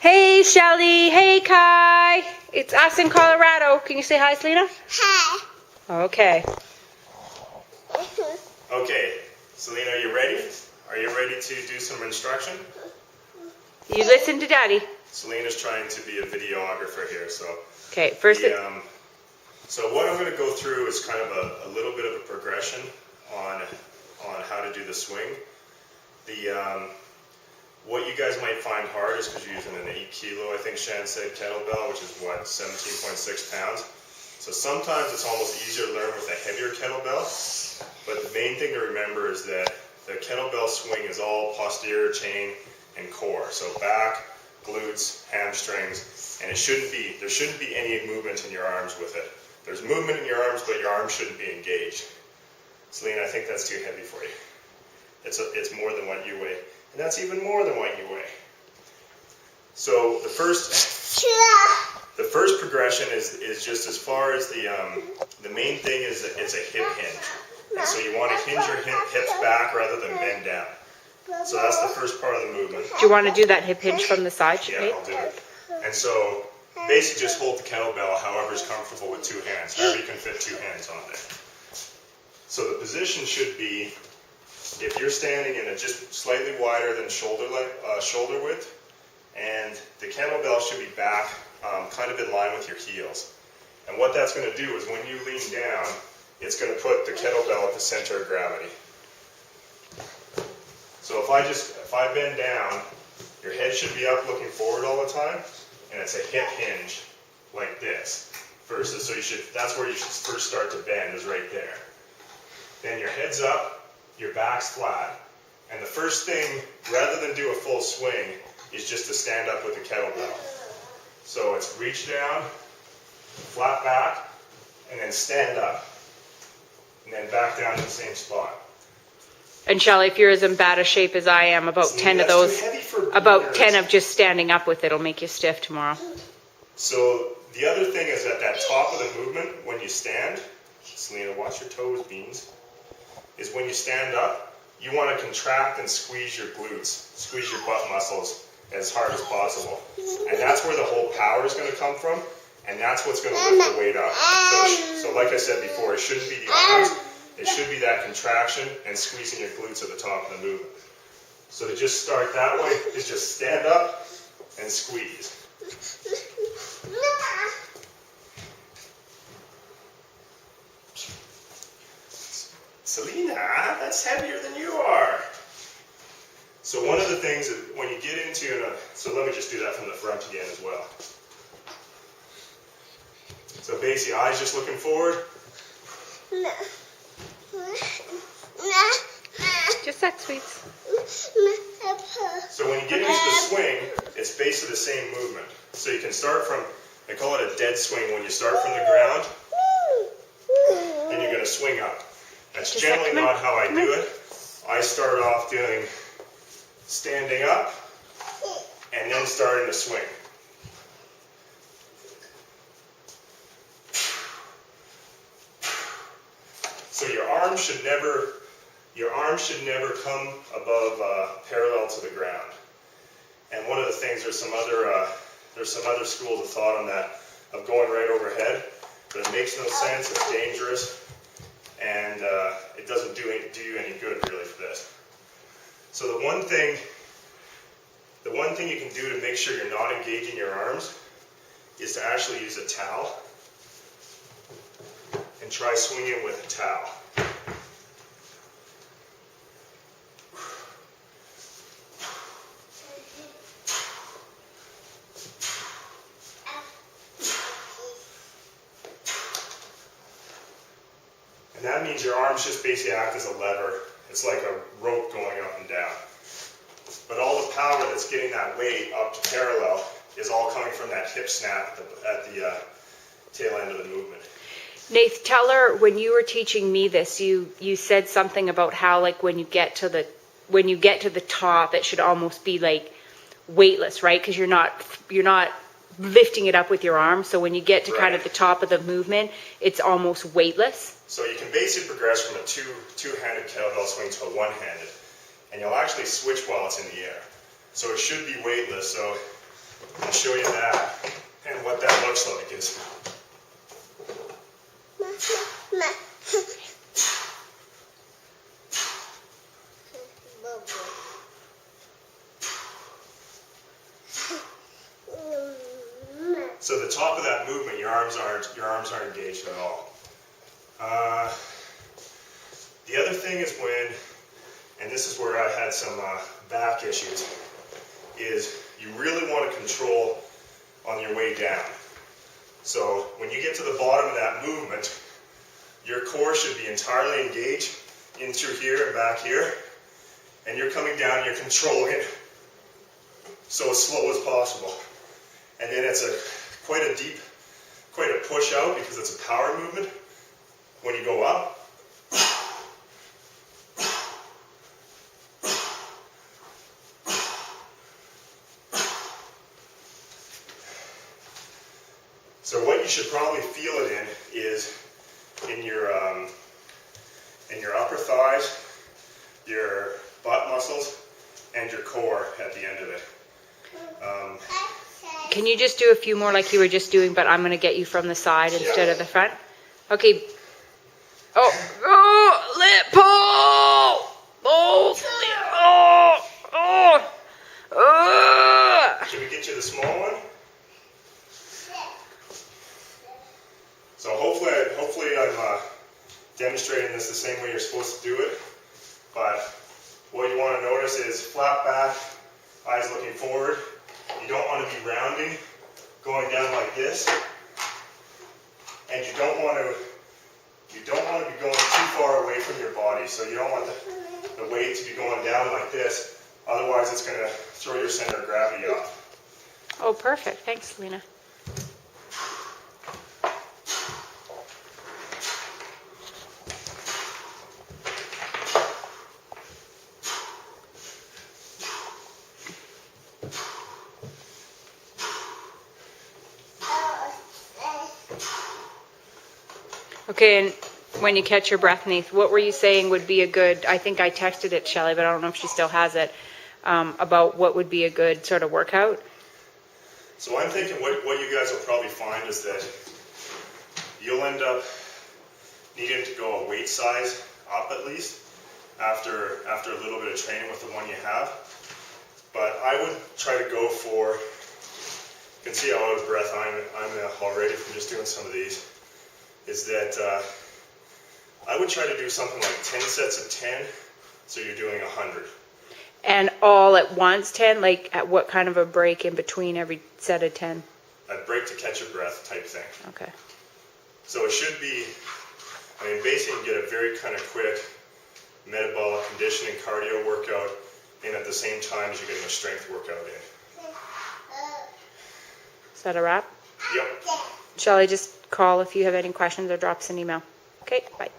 Hey, Shelly. Hey, Kai. It's us in Colorado. Can you say hi, Selena? Hi. Okay. Okay, Selena, are you ready? Are you ready to do some instruction? You listen to Daddy. Selena's trying to be a videographer here, so. Okay, first. So what I'm going to go through is kind of a little bit of a progression on how to do the swing. What you guys might find hard is because you're using an 8 kilo, I think Shan said, kettlebell, which is what, 17.6 pounds. So sometimes it's almost easier to learn with a heavier kettlebell, but the main thing to remember is that the kettlebell swing is all posterior chain and core. So back, glutes, hamstrings, and there shouldn't be any movement in your arms with it. There's movement in your arms, but your arms shouldn't be engaged. Selena, I think that's too heavy for you. It's more than what you weigh. And that's even more than what you weigh. So the first progression is just as far as the main thing is that it's a hip hinge. And so you want to hinge your hips back rather than bend down. So that's the first part of the movement. Do you want to do that hip hinge from the side? Yeah, I'll do it. And so basically just hold the kettlebell however is comfortable with two hands. However you can fit two hands on there. So the position should be, if you're standing in it just slightly wider than shoulder width, and the kettlebell should be back kind of in line with your heels. And what that's going to do is when you lean down, it's going to put the kettlebell at the center of gravity. So if I bend down, your head should be up looking forward all the time, and it's a hip hinge like this. Versus, that's where you should first start to bend, is right there. Then your head's up, your back's flat, and the first thing, rather than do a full swing, is just to stand up with the kettlebell. So it's reach down, flat back, and then stand up, and then back down to the same spot. And Shelly, if you're as in bad a shape as I am, about 10 of those, about 10 of just standing up with it will make you stiff tomorrow. So the other thing is at that top of the movement, when you stand, Selena, watch your toes, beans, is when you stand up, you want to contract and squeeze your glutes, squeeze your butt muscles as hard as possible. And that's where the whole power is going to come from, and that's what's going to lift the weight up. So like I said before, it shouldn't be the arms, it should be that contraction and squeezing your glutes at the top of the movement. So to just start that way is just stand up and squeeze. Selena, that's heavier than you are. So one of the things is when you get into, so let me just do that from the front again as well. So basically, eyes just looking forward. Just that, sweets. So when you get into the swing, it's basically the same movement. So you can start from, I call it a dead swing, when you start from the ground, and you're going to swing up. That's generally not how I do it. I start off doing standing up, and then starting to swing. So your arms should never come above parallel to the ground. And one of the things, there's some other schools of thought on that, of going right overhead, but it makes no sense. It's dangerous, and it doesn't do you any good really for this. So the one thing you can do to make sure you're not engaging your arms is to actually use a towel and try swinging with a towel. And that means your arms just basically act as a lever. It's like a rope going up and down. But all the power that's getting that weight up to parallel is all coming from that hip snap at the tail end of the movement. Nath, tell her, when you were teaching me this, you said something about how, like, when you get to the top, it should almost be like weightless, right? Because you're not lifting it up with your arms. So when you get to kind of the top of the movement, it's almost weightless. So you can basically progress from a two-handed kettlebell swing to a one-handed, and you'll actually switch while it's in the air. So it should be weightless. So and show you that. And what that looks like is. So the top of that movement, your arms aren't engaged at all. The other thing is when, and this is where I had some back issues, is you really want to control on your way down. So when you get to the bottom of that movement, your core should be entirely engaged in through here and back here, and you're coming down, you're controlling it so as slow as possible. And then it's quite a push out because it's a power movement when you go up. So what you should probably feel it in is in your upper thighs, your butt muscles, and your core at the end of it. Can you just do a few more like you were just doing, but I'm going to get you from the side instead of the front? Okay. Let pull! Can we get you the small one? So hopefully I'm demonstrating this the same way you're supposed to do it. But what you want to notice is flat back, eyes looking forward. You don't want to be rounding, going down like this, and you don't want to be going too far away from your body. So you don't want the weight to be going down like this. Otherwise, it's going to throw your center of gravity off. Oh, perfect. Thanks, Lena. Okay, and when you catch your breath, Neith, what were you saying would be a good, I think I texted it to Shelley, but I don't know if she still has it, about what would be a good sort of workout? So I'm thinking what you guys will probably find is that you'll end up needing to go a weight size up at least after a little bit of training with the one you have. But I would try to go for, you can see how out of breath I'm already from just doing some of these, is that I would try to do something like 10 sets of 10, so you're doing 100. And all at once 10? Like at what kind of a break in between every set of 10? A break to catch your breath type thing. Okay. So it should be, basically you get a very kind of quick metabolic conditioning cardio workout in at the same time as you're getting a strength workout in. Is that a wrap? Yep. Shall I just call if you have any questions or drop us an email? Okay, bye.